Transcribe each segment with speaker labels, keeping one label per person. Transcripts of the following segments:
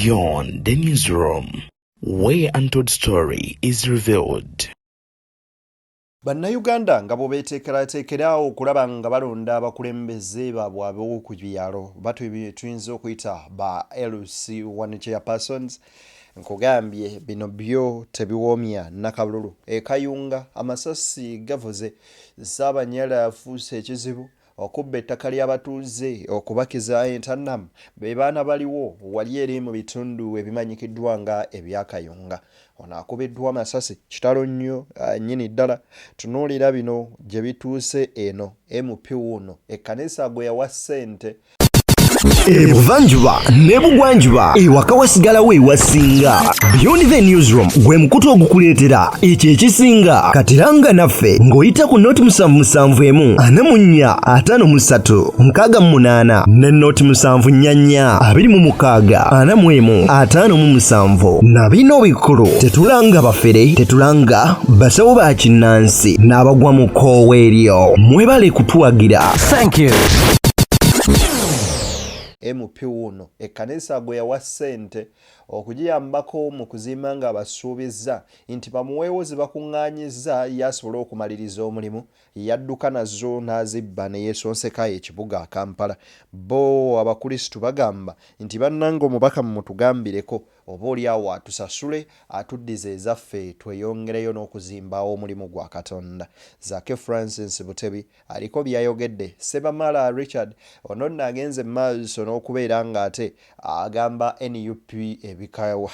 Speaker 1: Beyond the newsroom, where untold story is revealed.
Speaker 2: Bannayuganda nga bwe beeteekerateekerawo okulaba nga balonda abakulembeze baabwe ab'oku byalo tuyinza okuyita ba LC one chairpersons. Nkugambye bino byo tebiwoomya Nakabululu e Kayunga amasasi gavuze, Ssaabanyala afuuse ekizibu, okubba ettaka ly'abatuuze, okubakiza entannamu be baana baliwo wali eri mu bitundu ebimanyikiddwa nga ebya Kayunga. Ono akubiddwa amasasi kitalo nnyo nnyini ddala. Tunuulira bino gye bituuse eno MP wuno ekkanisa gwe yawa ssente.
Speaker 3: Ebuvanjuba ne bugwanjuba ewaka wasigalawo ewasinga. Beyond the newsroom gwe mukutu ogukuleetera ekyo ekisinga. Katiranga naffe ng'oyita ku noti 771 44 53 ne noti 744 26 41 na bino bikulu tetulanga bafere, tetulanga basawo ba kinnansi n'abagwa mu koowa eryo. Mwebale kutuwagira. Thank you.
Speaker 2: MP wuno ekkanisa gwe yawa ssente okugiyambako mu kuzimba nga basuubizza nti bamuweewo ze bakuŋŋaanyizza yasobole okumaliriza omulimu, yadduka nazo n'azibba ne yeesonseka ekibuga Kampala. Bo abakrisitu bagamba nti bannanga omubaka mutugambireko oba oliawo atusasule atuddize ezaffe tweyongereyo n'okuzimbawo omulimu gwa Katonda. Zake Francis Butebi aliko byayogedde. Sebamala Richard ono nno agenze maaso n'okubeera ng'ate agamba NUP ebikawa.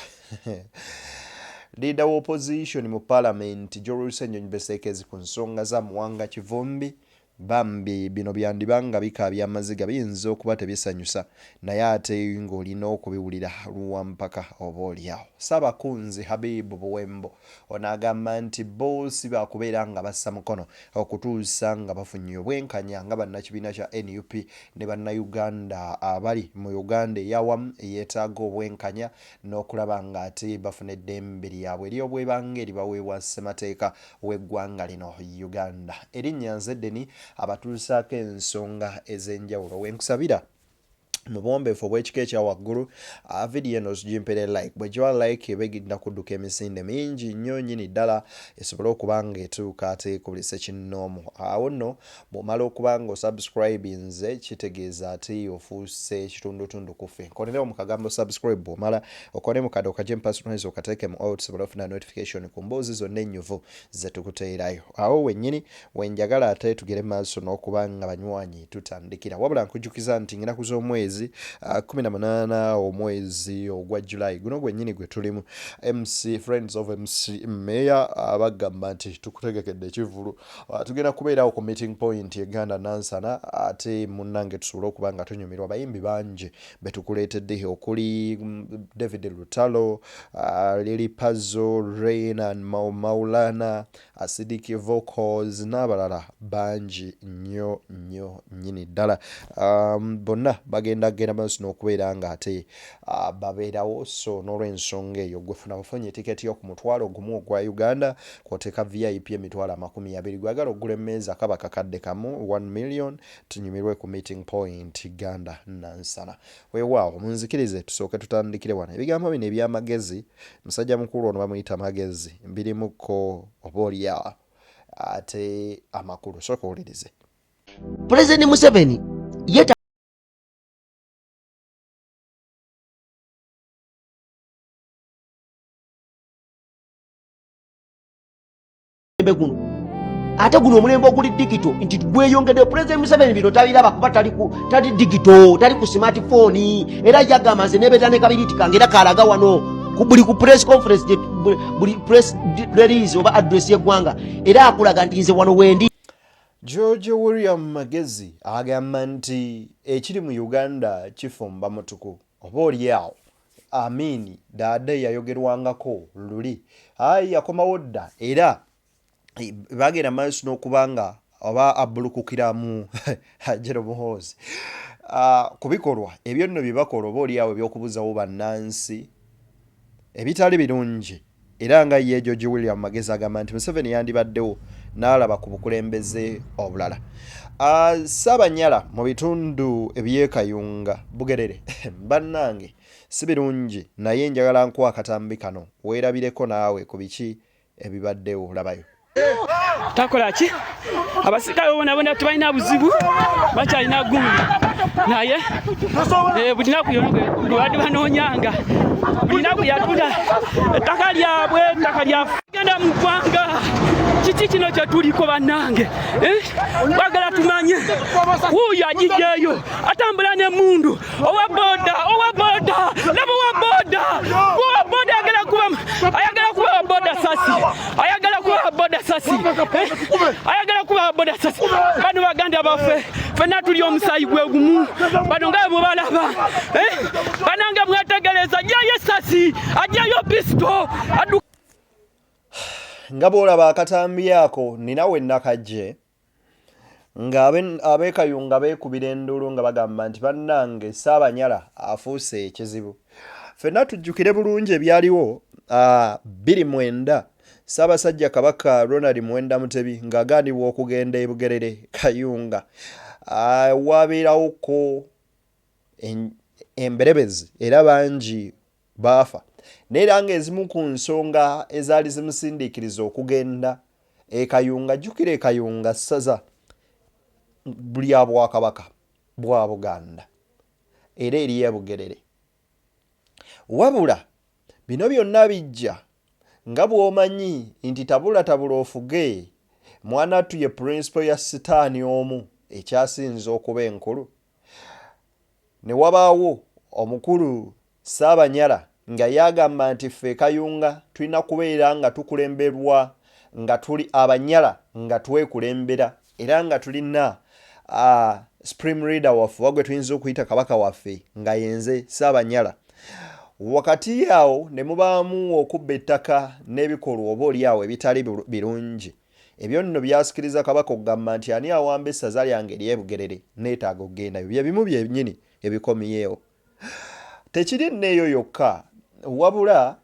Speaker 2: Leader wa opposition mu parliament Jorusa Nnyonyi Besekezi ku nsonga za Muwanga Kivumbi bambi bino byandibanga bikaabya amaziga biyinza okuba tebisanyusa naye ate ng'olina okubiwulira luwampaka oba oliawo. Ssabakunzi Habibu Buwembo ono agamba nti bo si bakubeera nga bassa mukono okutuusa nga bafunye obwenkanya nga bannakibiina kya NUP ne bannayuganda abali mu Uganda eyawamu eyeetaaga obwenkanya n'okulaba ng'ate bafuna eddembe lyabwe ery'obwebanga eribaweebwa ssemateeka w'eggwanga lino Uganda. Erinnya Nzeddeni abatuusaako ensonga ez'enjawulo. Wenkusabira mu bwombeefu obw'ekika ekya waggulu vidiyo eno zigimpere like. Bwe giba like eba egenda kudduka emisinde mingi nnyo nnyini ddala esobole okuba nga etuuka ate ekubulise kinnoomu. Awo nno bw'omala okuba nga osubscribinze kitegeeza ate ofuuse kitundutundu ku ffe. Nkolerewo mu kagambo subscribe bw'omala okone mu kade okagyemu personalize okateeke mu out sobole ofuna notification ku mboozi zonna ennyuvu ze tukuteerayo. Awo wennyini wenjagala ate tugere maaso n'okuba nga banywanyi tutandikira. Wabula nkujjukiza nti nnaku z'omwezi 18 omwezi ogwa July guno gwennyini gwe tulimu MC Friends of MC Mayor abagamba nti tukutegekedde ekivulu tugenda kubeerawo ku meeting point Uganda Nansana ate munnange tusobole okuba nga tunyumirwa bayimbi bangi betukuleetedde okuli David Lutalo, Lily Pazzo, Rain and Maulana, Acidic Vocals n'abalala bangi nnyo nnyini ddala. Bonna bagenda maaso n'okubeera nga ate babeerawo. So n'olw'ensonga eyo gwefuna bufunye tiketi yo ku mutwalo gumu ogwa Uganda kw'oteeka VIP emitwalo 20 gwagala ogula emmeeza kaba kakadde kamu 1 million tunyumirwe ku meeting point Uganda Nansana. Weewaawo munzikirize tusooke tutandikire wano. Ebigambo bino eby'amagezi musajja mukulu ono bamuyita magezi mbirimuko oba oliawo ate amakulu sooka owulirize.
Speaker 4: President Museveni yeta guno ate guno omulembe oguli digito nti gweyongedde. President Museveni bino tabiraba kuba tali digito, tali ku smartphone era yagamba nze nebetane kabiriti kange era kalaga wano buli ku press conference buli press release oba address y'eggwanga era akulaga nti nze wano wendi.
Speaker 2: George William Magezi agamba nti ekiri mu Uganda kifumba mutuku oba oliawo. Amini daade yayogerwangako luli yakomawo dda era bagenda maaso n'okubanga oba abulukukiramu Jero Muhoozi ku bikolwa ebyo nno bye bakola oba oliawo ebyokubuzawo bannansi ebitali birungi era nga ye George William Magezi agamba nti Museveni yandibaddewo n'alaba ku bukulembeze obulala. Ssaabanyala mu bitundu eby'ekayunga Bugerere bannange si birungi, naye njagala nkuwa akatambi kano weerabireko naawe ku biki ebibaddewo. Labayo.
Speaker 5: Takola ki abasirikale bona tubalina buzibu bakyalina gundi naye buli naku yonge banoonyanga buli naku yatunda ettaka lyabwe ettaka lyafe genda mu ggwanga kiki kino kye tuliko bannange bagala tumanye wuuyo agijeeyo atambula n'emmundu owa boda laba owa boda ayagala kuba boda sasi ayagala kuba boda sasi ayagala kuba boda sasi bano baganda baffe ffenna tuli omusayi gwe gumu bano nga bwe balaba banange mwetegereza ajjayo sasi ajjayo pisito
Speaker 2: nga bw'olaba akatambi ako ninawe nakajje nga ab'ekayunga beekubira endulu nga bagamba nti bannange Ssaabanyala afuuse ekizibu. Ffenna tujjukire bulungi ebyaliwo 29 Ssaabasajja Kabaka Ronald Muwenda Mutebi ng'agaanibwa okugenda e Bugerere Kayunga. Wabeerawoko emberebezi era bangi baafa. Neera ng'ezimu ku nsonga ezaali zimusindiikiriza okugenda e Kayunga, jjukira e Kayunga ssaza buli Bwakabaka bwa Buganda era eri e Bugerere. Wabula bino byonna bijja nga bw'omanyi nti tabula ofuge mwanattu ye principal ya sitaani omu ekyasinza okuba enkulu. Ne wabaawo omukulu Ssaabanyala nga yagamba nti ffe Kayunga tulina kubeera nga tukulemberwa nga tuli Abanyala nga twekulembera era nga tulina supreme leader waffe wagwe tuyinza okuyita kabaka waffe nga yenze Ssaabanyala. Wakati awo ne mubaamu okubba ettaka n'ebikolwa oba oli awo ebitali birungi. Ebyo nno byasikiriza kabaka okugamba nti ani awamba essaza lyange ery'e Bugerere neetaaga okgendayo. Bye bimu byennyini ebikomyewo. Tekiri nneeyo yokka wabula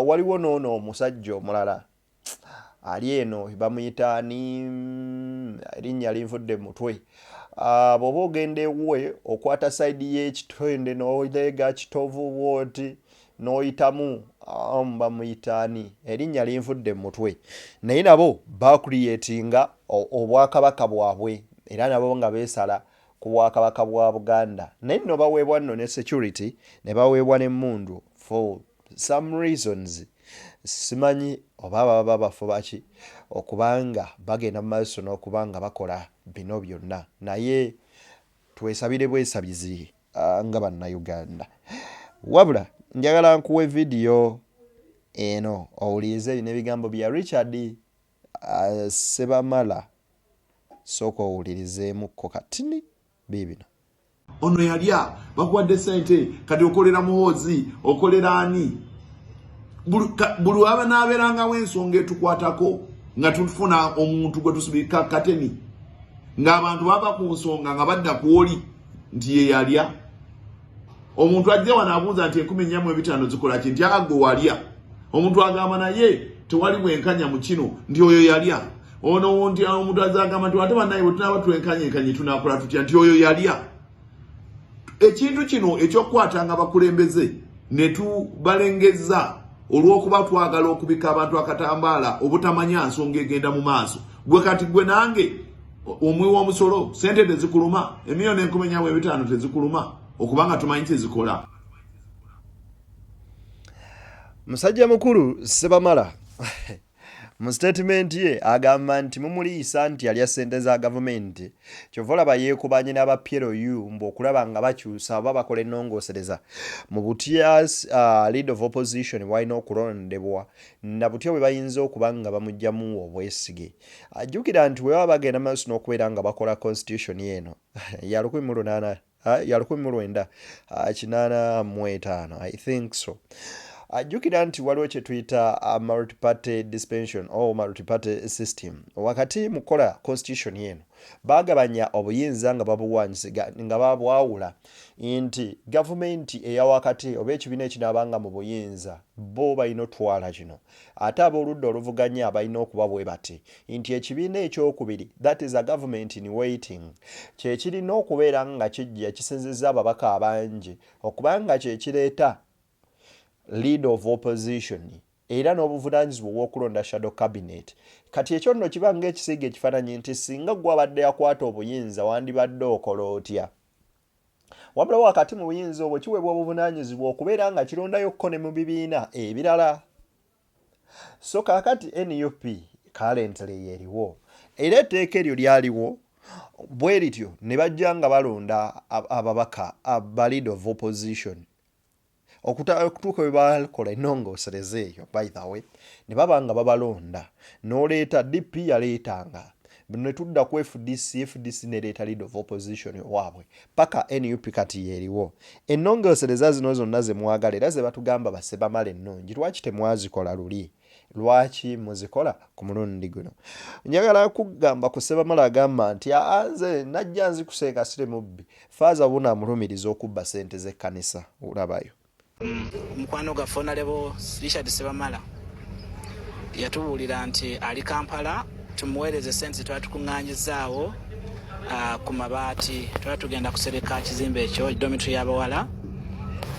Speaker 2: waliwo n'ono omusajja omulala ali eno bamuyita erinnya linvudde mu mutwe. Bw'oba ogenda ewuwe okwata sayidi y'ekitwende n'olega kitovu bw'oti n'oyitamu bamuyita erinnya linvudde mu mutwe. Naye nabo bakuliyetinga obwakabaka bwabwe era nabo nga beesala ku bwakabaka bwa Buganda. Naye nno baweebwa nno ne security ne baweebwa n'emmundu for some reasons. Simanyi oba baba bafuba ki okubanga bagenda mu maaso n'okubanga bakola bino byonna. Naye twesabire bwesabizi nga bannayuganda. Wabula njagala nkuwe vidiyo eno owulirize bino ebigambo bya Richard Ssebamala. Sooka owulirizeemukko katini biibino.
Speaker 6: Ono yalya bakuwadde ssente kati okolera muhoozi okolera ani buli waba n'abeerangawo ensonga etukwatako nga tufuna omuntu gwe tusibika kateni ng'abantu baba ku nsonga nga badda ku oli nti ye yalya. Omuntu ajja wano abuuza nti 14,500 zikola ki nti agwe walya. Omuntu agamba naye tewali bwenkanya mu kino nti oyo yalya. Ono nti omuntu azagamba nti ate bannaye bwe tunaaba twenkanye tunaakola tutya nti oyo yalya. Ekintu kino ekyokukwatanga bakulembeze ne tubalengeza olw'okuba twagala okubika abantu akatambaala obutamanya nsonga egenda mu maaso. Gwe kati gwe nange omwi w'omusolo sente tezikuluma $1,500,000 tezikuluma okubanga tumanyi tezikola.
Speaker 2: Musajja mukulu Ssebamala mu statement ye agamba nti mumuliisa nti yalya ssente za gavumenti kyova olaba yeekubanye n'aba PLU mb'okulaba nga bakyusa oba bakola ennongoosereza mu butya leader of opposition bwalina okulondebwa na butya bwe bayinza okuba nga bamuggyamu obwesige. Ajjukira nti bwe baba bagenda maaso n'okubeera nga bakola constitution eno ya 1985 I think so. Ajjukira nti waliwo kye tuyita multi-party dispensation or multi-party system. Wakati mukola constitution yeno bagabanya obuyinza nga babuwanyisiga nga babwawula nti gavumenti eyawakati oba ekibiina ekinaabanga mu buyinza bo balina otwala kino ate ab'oludda oluvuganya balina okuba bwe bati nti ekibiina ekyokubiri that is a government in waiting kyekirina okubeera nga kijja kisinzizza ababaka abangi okubanga kyekireeta lead of opposition era n'obuvunaanyizibwa obw'okulonda shadow cabinet kati ekyo nno kiba ng'ekisiiga ekifaananyi nti singa gwe abadde akwata obuyinza wandibadde okola otya wabula wakati mu buyinza obwo kiweebwa obuvunaanyizibwa okubeera nga kirondayokko ne mu bibiina ebirala so kaakati NUP currently yeriwo era etteeka eryo lyaliwo bwe lityo ne bajja nga balonda ababaka aba lead of opposition okutuuka bwe bakola ennongoosereza eyo by the way ne baba nga babalonda n'oleeta DP yaleetanga ne tudda ku FDC nereeta lead of opposition waabwe paka NUP kati yeriwo ennongoosereza zino zonna ze mwagala era ze batugamba basebamala ennungi lwaki temwazikola luli lwaki muzikola ku mulundi guno njagala kugamba ku Sebamala agamba nti nze najja nzikusenga sire mubbi faaza buna amulumiriza okubba ssente z'ekkanisa olabayo
Speaker 7: mukwano gaffe Honorable Richard Sebamala yatubuulira nti ali Kampala tumuweereze ssente twatukuŋŋaanyizaawo ku mabaati twatugenda kusereka kizimbe ekyo dormitory y'abawala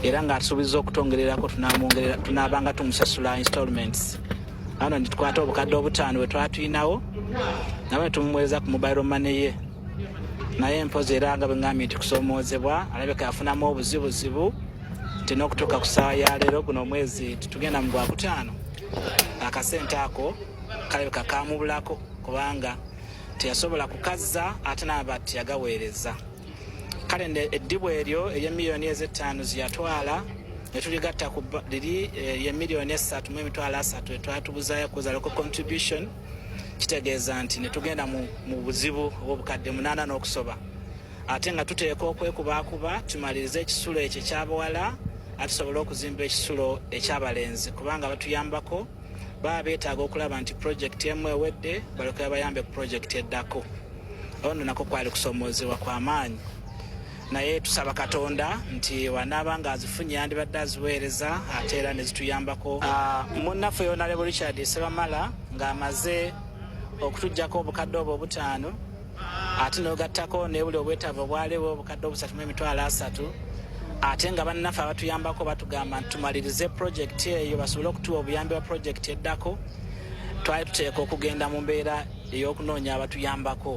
Speaker 7: era ng'atusuubiza okutongererako tunaabanga tumusasula installments ano nitukwata obukadde obutaano bwe twatuyinawo nawe tumuweereza ku mobile money ye naye mpozi era nga bwe ngambye nti kusoomoozebwa alabeka yafunamu obuzibuzibu nti n'okutuuka ku ssaawa ya leero guno omwezi tugenda mu Gwakutaano akasente ako kalabeka kamubulako kubanga teyasobola kukazza ate n'aba teyagaweereza kale eddibu eryo ery'emiliyoni ez'ettaano ziyatwala ne tuligatta ku liri y'emiliyoni 3.3 twatubuzaayo kuza local contribution kitegeeza nti ne tugenda mu buzibu obw'obukadde 8 n'okusoba ate nga tuteeka okwekubaakuba tumalirize ekisulo ekyo eky'abawala ate tusobole okuzimba ekisulo eky'abalenzi kubanga batuyambako baba beetaaga okulaba nti projekiti emu ewedde balyoke bayambe ku projekiti eddako ono nako kwali kusoomoozebwa kw'amaanyi naye tusaba Katonda nti wanaaba nga azifunye yandibadde aziweereza ate era ne zituyambako munnaffe Honorable Richard Sebamala ng'amaze okutuggyako obukadde obwo obutaano ate n'ogattako nebuli obwetaavu obwaliwo obukadde $3.3 ate nga bannaffe abatuyambako batugamba nti tumalirize projekiti eyo basobole okutuwa obuyambi bwa projekiti eddako twali tuteeka okugenda mu mbeera ey'okunoonya abatuyambako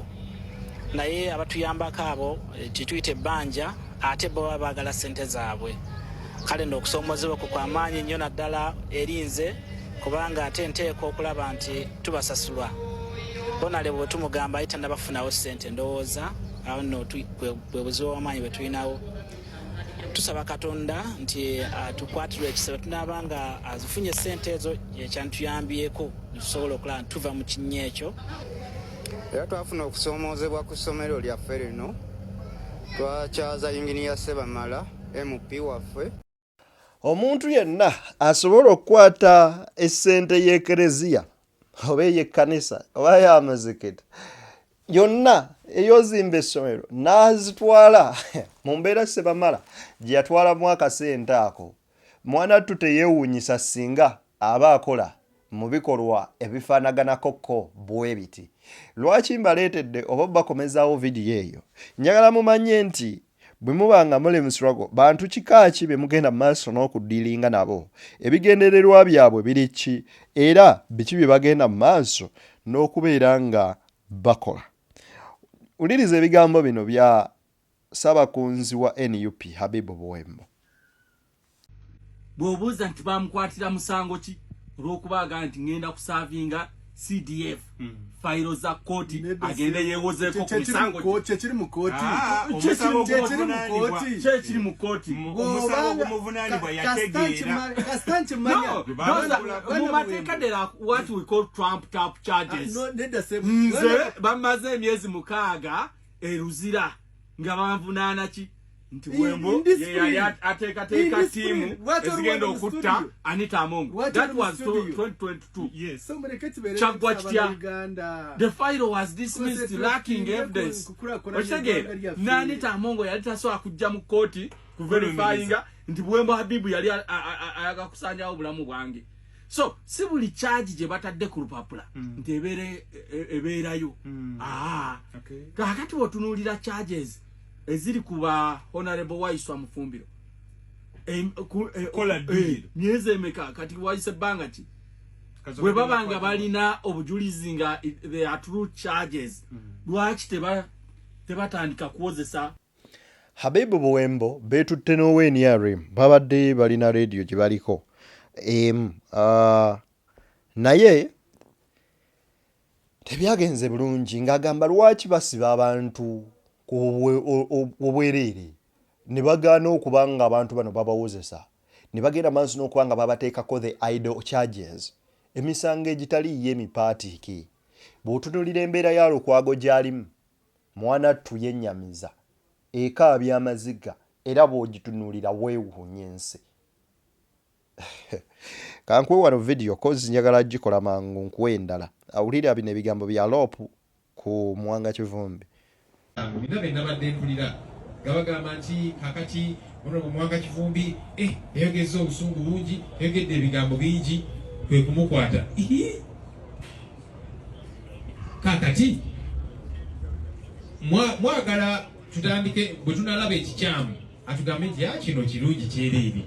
Speaker 7: naye abatuyambako abo kituyita ebbanja ate bo baba baagala ssente zaabwe kale n'okusoomoozebwa ku kw'amaanyi nnyo naddala erinze kubanga ate nteeka okulaba nti tubasasulwa Honorable bwe tumugamba ayita nabafunawo ssente ndowooza awo nno bwe buzibu bw'amaanyi bwe tulinawo tusaba Katonda nti tukwatirwe ekisebe tunaaba nga azifunye ssente ezo ekyanituyambyeko tusobola okulaba nti tuva mu kinnya ekyo
Speaker 8: era twafuna okusoomoozebwa ku ssomero lyaffe lino twakyaza Engineer Sebamala MP waffe
Speaker 2: omuntu yenna asobola okukwata essente y'ekereziya oba ey'ekkanisa oba y'amazikiti yonna ey'ozimba essomero n'azitwala mu mbeera Sebamala gye yatwalamu akasente ako mwana ttu teyeewuunyisa singa aba akola mu bikolwa ebifaanaganako bwe biti lwaki mbaleetedde oba bakomezaawo vidiyo eyo njagala mumanye nti bwe muba nga muli mu struggle bantu kika ki be mugenda mu maaso n'okuddiilinga nabo ebigendererwa byabwe biri ki era biki bye bagenda mu maaso n'okubeera nga bakola uliriza ebigambo bino bya Ssaabakunzi wa NUP Habibu Buwembo
Speaker 9: bw'obuuza nti bamukwatira musango ki olw'okubaaga nti ngenda kusaavinga CDF fayiro za kooti agende yeewozeeko ku misango kyekiri mu kooti kyekiri mu kooti
Speaker 10: omusango gw'omuvunaanibwa yategeera
Speaker 9: mu mateeka there are what we call trump tap charges nze bamaze emyezi 6 eruzira nga banvunaana ki nti Bwembo yali ateekateeka tiimu ezigenda okutta Anita Amongo. That was 2022.
Speaker 10: Yes.
Speaker 9: Chagwa kitya. The file was dismissed lacking evidence. Okitegeera Anita Amongo yali tasobola kujja mu kooti ku verifyinga nti Bwembo Habibu yali ayaga kusanyawo obulamu bwange. So si buli charge gye batadde ku lupapula nti ebeerayo. Kakati otunuulira charges eziri kuba Honorable Waiswa Mufumbiro
Speaker 10: kola
Speaker 9: myezi emeka kati wayise ebbanga ki bwe babanga balina obujulizi nga they are true charges lwaki tebatandika kuwozesa
Speaker 2: Habibu Bwembo betutte n'ONRM babadde balina radio gye baliko naye tebyagenze bulungi ng'agamba lwaki basiba abantu obwerere ne bagaana okuba nga abantu bano babawozesa ne bagenda maaso n'okuba nga babateekako the idle charges emisango egitaliiyo emipaatiiki bw'otunuulira embeera ya Lukwago gy'alimu mwana ttu yennyamiza ekaabya amaziga era bw'ogitunuulira weewuunya ensi. Kankwe wano video kozi njagala gikola mangu nkuwe endala awulira bino ebigambo bya Lopu ku Muwanga Kivumbi.
Speaker 11: Binabe nabadde mpulira gabagamba nti kakati ono mu Muwanga Kivumbi yayogeza obusungu bungi yayogedde ebigambo bingi kwe kumukwata kakati mwagala tutandike bwe tunalaba ekikyamu atugambe nti kino kirungi kyereere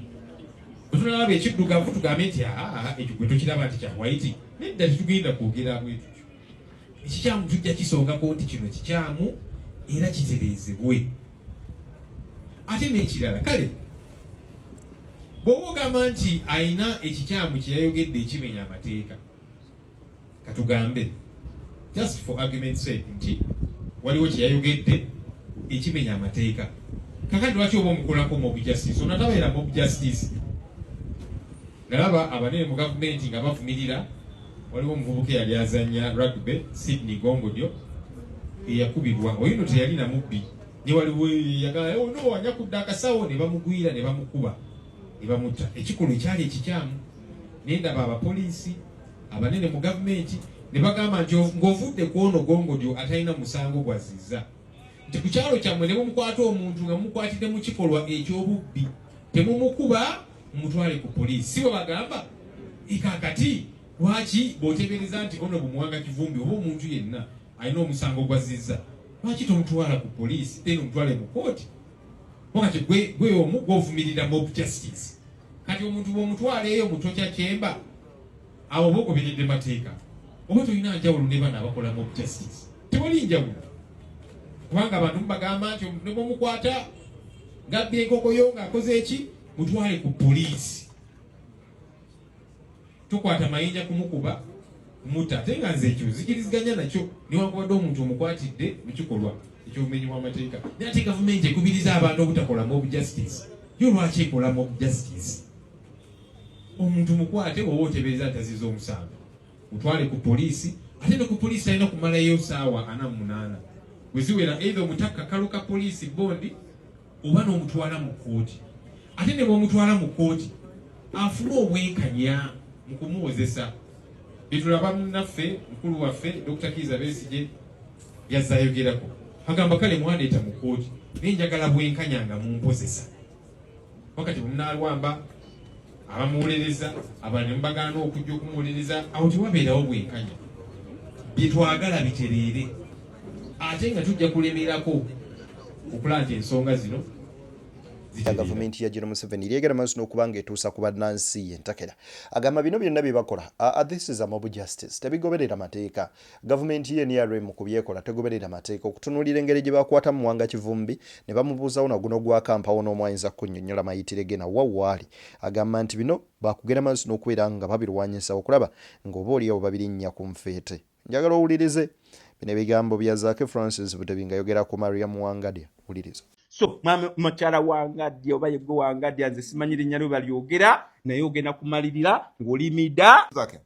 Speaker 11: bwe tunalaba ekiddugavu tugambe nti ekyo gwe tukiraba nti kya white nedda tetugenda kwogera bwe tutyo ekikyamu tujja kisongako nti kino kikyamu era kitereezebwe ate n'ekirala kale bw'oba ogamba nti ayina ekikyamu kye yayogedde ekimenya amateeka katugambe just for argument's sake nti waliwo kye yayogedde ekimenya amateeka kakati lwaki oba omukolako mob justice onatabeera mob justice nalaba abanene mu gavumenti nga bavumirira waliwo omuvubuka eyali azanya rugby Sydney Gongodyo eyakubibwa oyino teyalina mubbi ne waliwo yagala no wanyakudde akasawo ne bamugwira ne bamukuba ne bamutta ekikulu ekyali ekikyamu nendaba abapoliisi abanene mu gavumenti ne bagamba nti ng'ovudde ku ono Gongodyo atalina musango gwazizza nti ku kyalo kyammwe ne bumukwata omuntu nga mumukwatidde mu kikolwa eky'obubbi temumukuba mumutwale ku poliisi si bwe bagamba ikakati lwaki bw'otebereza nti ono Muwanga Kivumbi oba omuntu yenna alina omusango gwazizza lwaki tomutwala ku poliisi tena omutwale mu kooti wakati gwe omu gw'ovumirira mob justice kati omuntu bw'omutwaleeyo mu tokya kyemba abo oba ogoberedde mateeka oba tolina njawulo ne bano abakola mob justice tewali njawulo kubanga abantu mubagamba nti ne bw'omukwata gabbye enkokoyo ng'akoze eki mutwale ku poliisi tukwata mayinja kumukuba mutta ate nga nze ekyo zikiriziganya nakyo newankubadde omuntu omukwatidde mu kikolwa eky'obumenyi bw'amateeka naye ate gavumenti ekubiriza abantu obutakola mob justice yo lwaki ekola mob justice omuntu mukwate oba otebereza ataziza omusango mutwale ku poliisi ate ne ku poliisi alina kumalayo saawa 48 bwe ziwera either omutaka kalo ka poliisi bondi oba n'omutwala mu kkooti ate ne bw'omutwala mu kkooti afuna obwenkanya mu kumuwozesa bitulaba munnaffe mukulu waffe Dr. Kiza Besigye yazaayogerako agamba kale mwandeeta mu kkooti naye njagala bwenkanya nga mumpozesa wakati bwemunaalwamba abamuwulereza abantu mubagaana okujja okumuwulereza awo tewabeerawo bwenkanya byetwagala bitereere ate nga tujja kulemerako okulaba nti ensonga zino
Speaker 2: gavumenti ya General Museveni lyegera maaso n'okuba ng'etuusa ku bannansi entakera agamba bino byonna bye bakola this is a mob justice tebigoberera mateeka gavumenti ye NRM ku byekola tegoberera mateeka okutunuulira engeri gye bakwata mu Muwanga Kivumbi ne bamubuuzawo na guno gwa kampawo n'omwayinza kunnyonnyola mayitire ge nawa waali agamba nti bino bakugera maaso n'okubeera nga babirwanyisa okulaba ng'oba oliawo babirinnya ku nfeete njagala owulirize bino ebigambo bya Zaake Francis Butebinga yogera ku Maria Muwangadya wuliriza.
Speaker 10: So mukyala Wangadya oba yegwe Wangadya nze simanyi linnya lwe balyogera naye ogenda kumalirira ng'oli mida
Speaker 12: Zaake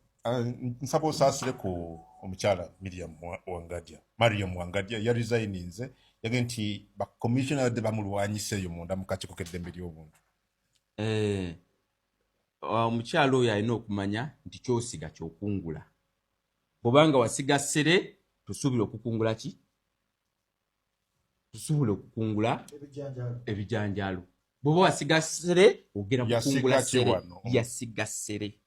Speaker 12: nsaba osaasire ku omukyala Mariam Wangadia ya resigninze yage nti ba commissioner de bamulwanyiseyo munda mu kakiiko k'eddembe ly'obuntu.
Speaker 10: Omukyala oyo alina okumanya nti kyosiga kyokungula. Bw'obanga wasiga ssere tusuubira okukungula ki? Tusuubira okukungula ebijanjaalo. Bw'oba wasiga ssere ogera kukungula ssere. Yasiga ssere.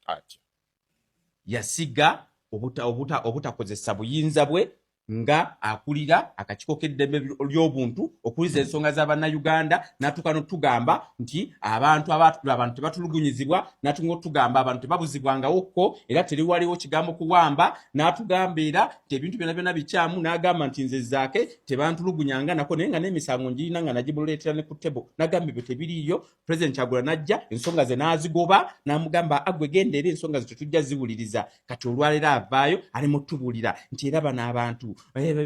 Speaker 10: Yasiga obutakozesa buyinza bwe nga akulira akakiiko k'eddembe ly'obuntu okuliza ensonga z'Abannayuganda n'atuuka n'otugamba nti abantu tebatulugunyizibwa n'atuuka n'otugamba abantu tebabuzibwangawokko era teriwaliwo kigambo kuwamba n'atugamba era ebintu byonna bikyamu n'agamba nti nze zaake tebantulugunyanga nako naye nga n'emisango ngirina nga nagibuleetera ne ku ttebo n'agamba ebyo tebiriiyo. President Kyagulanyi n'ajja ensonga ze n'azigoba n'amugamba agwe genda era ensonga ze tetujja ziwuliriza kati olwaleero avaayo alema otubuulira nti era bano abantu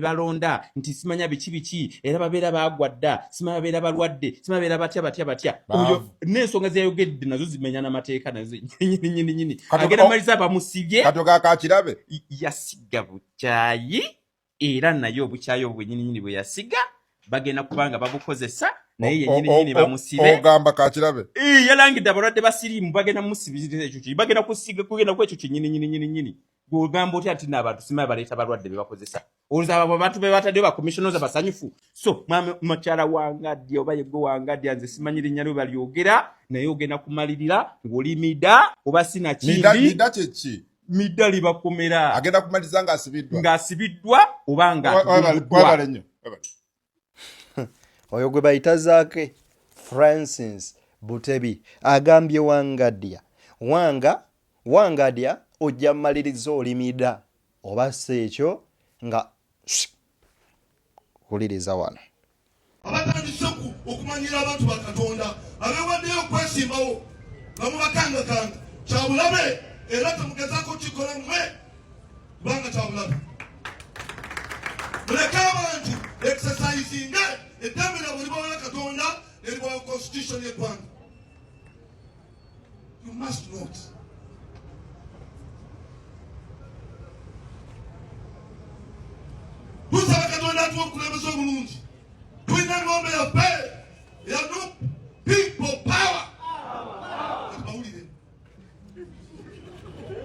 Speaker 10: balonda nti simanya biki era babeera bagwadda simanya babeera balwadde simanya babeera batya oyo n'ensonga zeyayogedde nazo zimenya n'amateeka nazo nyini agenda maliza bamusibye
Speaker 12: katoka kakirabe
Speaker 10: yasiga bukyayi era naye obukyayi obwo nyini bwe yasiga bagenda kubanga babukozesa naye nyini bamusibe
Speaker 12: ogamba kakirabe
Speaker 10: yalangidde abalwadde basirimu bagenda musibiriza ekyo ki bagenda kusiga kugenda kwekyo nyini gwogamba otya ati n'abantu simanya baleeta balwadde be bakozesa oluzaba abantu be bataddeyo ba commissioners basanyufu so mukyala Wangaddi oba yegwe Wangaddi nze simanyi linnya lyo balyogera naye ogenda kumalirira ng'oli mida oba sinakindi
Speaker 12: mida kyeki
Speaker 10: mida libakomera
Speaker 12: agenda kumaliza
Speaker 10: ng'asibiddwa oba ng'atuguddwa.
Speaker 2: Oyo gwe bayita Zaake Francis Butebi agambye Wangadya ojja maliriza olimida oba sekyo nga kuliriza wano
Speaker 13: abatandise okumanyira abantu ba Katonda abeewaddeyo okwesimbawo bamubakangakanga kyabulabe era temugezaako kikola mmwe kubanga kyabulabe muleke abantu exercisinge eddembe lyabwe libawa Katonda neribawa constitution y'eggwanga. You must not. Tusaba Katonda atuwa okulembeza obulungi. Tulina ngombe yaffe yanu people power. Bawulire.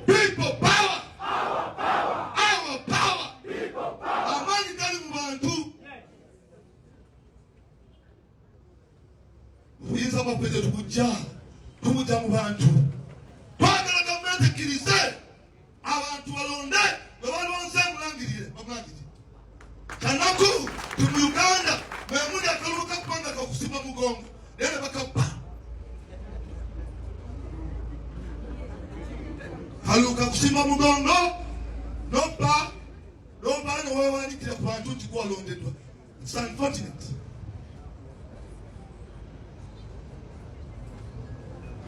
Speaker 13: People power. Our power. Amaanyi gali mu bantu. Obuyinza bwaffe tetubujja tubujja mu bantu. Twagala gavumenti ekkirize abantu balonde bwe balonze mulangirire bamulangirire. Kanaku mu Uganda mwemuli akalulu kakubanga kakusiba mugongo era bakappa kalulu kakusiba mugongo noppa newewanikira ku bantu nti gwalondeddwa. It's unfortunate.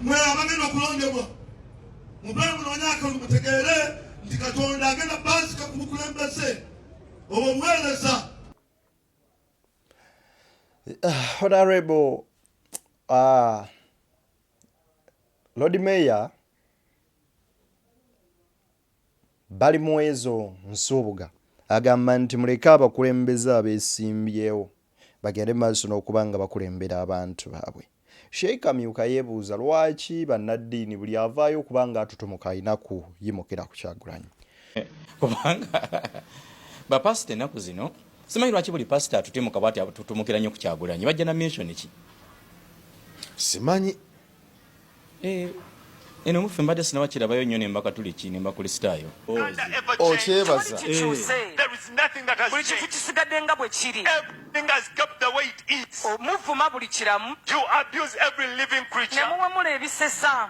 Speaker 13: Mwe abagenda okulondebwa mubeere munoonya akalulu mutegeere nti Katonda agenda basika ku bukulembeze obuweereza.
Speaker 2: Honorable Lord Mayor bali mwezo Nsubuga agamba nti muleke abakulembeze abeesimbyewo bagende maaso n'okubanga bakulembera abantu baabwe. Sheikh Amyuka yeebuuza lwaki bannaddiini buli avaayo okubanga atutumuka alina kuyimukira ku Kyagulanyi.
Speaker 14: Kubanga bapasita ennaku zino simanyi lwaki buli pasita atutimuka bwati atutumukira nnyo ku Kyagulanyi bajja na mission ki
Speaker 2: simanyi
Speaker 14: eno mufe mbadde sinawakirabayo nnyo ne mbaka tuli ki ne mbakulisitaayo
Speaker 2: okyebaza
Speaker 15: buli kifu kisigadde nga bwe kiri omuvuma buli kiramu ne muwemula ebisesa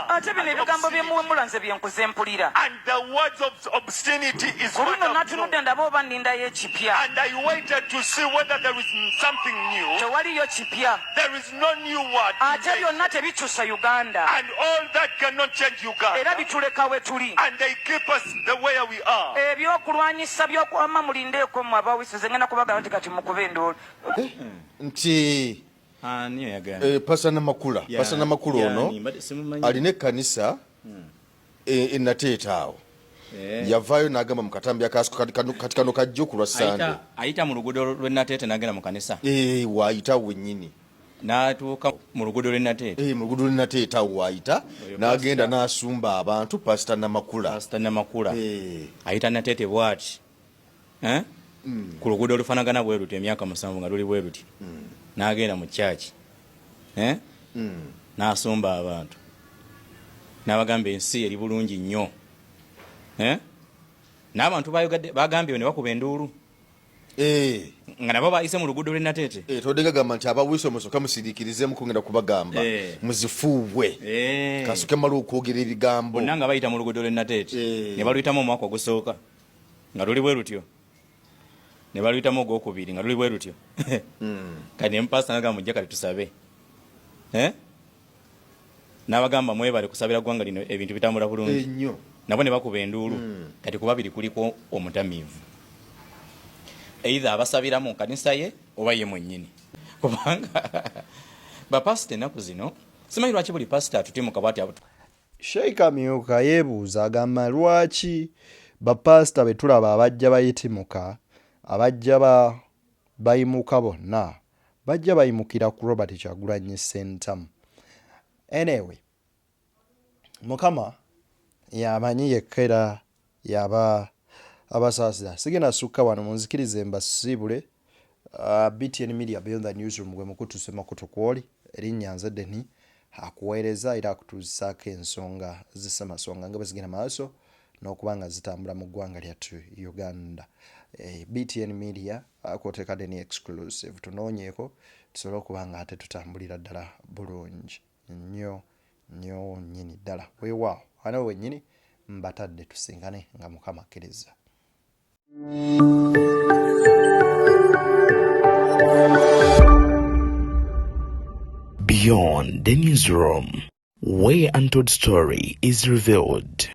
Speaker 15: ate bino ebigambo bye muwemula nze bye nkuze mpulira ku luno natunudde ndaba oba nnindayo ekipya tewaliyo kipya ate byonna tebikyusa Uganda era bituleka we tuli ebyokulwanyisa byokwama mulindeeko mwe abawisize ngenda kubagamba nti kati mukube endoolo
Speaker 2: nti Pasana Makula ono alina ekkanisa enateeta awo
Speaker 16: yavayo n'agamba mu katambi akaso kati kano kajjo ku lwa Sande
Speaker 14: ayita mu luguudo lw'Ennateete n'agenda mu kanisa
Speaker 16: waayita wennyini
Speaker 14: n'atuuka mu luguudo lw'Ennateete
Speaker 16: mu luguudo lw'Ennateete awo waayita n'agenda n'asumba abantu Pastor Namakula
Speaker 14: ayita Nateete bw'ati ku luguudo olufaanagana bwe luti emyaka 7 nga luli bwe luti n'agenda mu church n'asumba abantu n'abagamba ensi eri bulungi nnyo n'abantu bagambye ne bakuba enduulu nga nabo bayise mu luguudo lw'Ennateete
Speaker 16: todenga gamba nti abawiso musoka musiriikirizeemu kugenda kubagamba muzifuubwe kasuke malu okwogera ebigambo
Speaker 14: bonna nga bayita mu luguudo lw'Ennateete ne baluyitamu omwaka ogusooka nga luli bwe lutyo ne baluyitamu ogwokubiri nga luli bwe lutyo kati ne mpasita nagamba mujja kati tusabe n'abagamba mwebale kusabira ggwanga lino ebintu bitambula bulungi nabo ne bakuba enduulu kati kuba biri kuliko omutamiivu either abasabira mu kanisa ye oba ye mwennyini kubanga bapasita ennaku zino simanyi lwaki buli pasita atutimuka bwati
Speaker 2: Sheikh Amyuka yeebuuza agamba lwaki bapasita be tulaba abajja bayitimuka abajja bayimuka bonna bajja bayimukira ku Robert Kyagulanyi Ssentamu. Anyway, Mukama yamanyi yekkera yaba abasaasira sigenda sukka wano munzikirize mbasibule BTN Media Beyond the Newsroom gwe mukutuse makutu kwoli erinnya nze Deni akuweereza era akutuusaako ensonga zissemasonga nga bwe zigenda maaso n'okubanga zitambula mu ggwanga lyattu Uganda. BTN Media akwoteeka Deni exclusive tunoonyeeko tusobole okuba nga ate tutambulira ddala bulungi nnyo nnyini ddala weewaawo anawe wennyini mbatadde tusingane nga Mukama akkiriza.
Speaker 1: Beyond the newsroom, where untold story is revealed.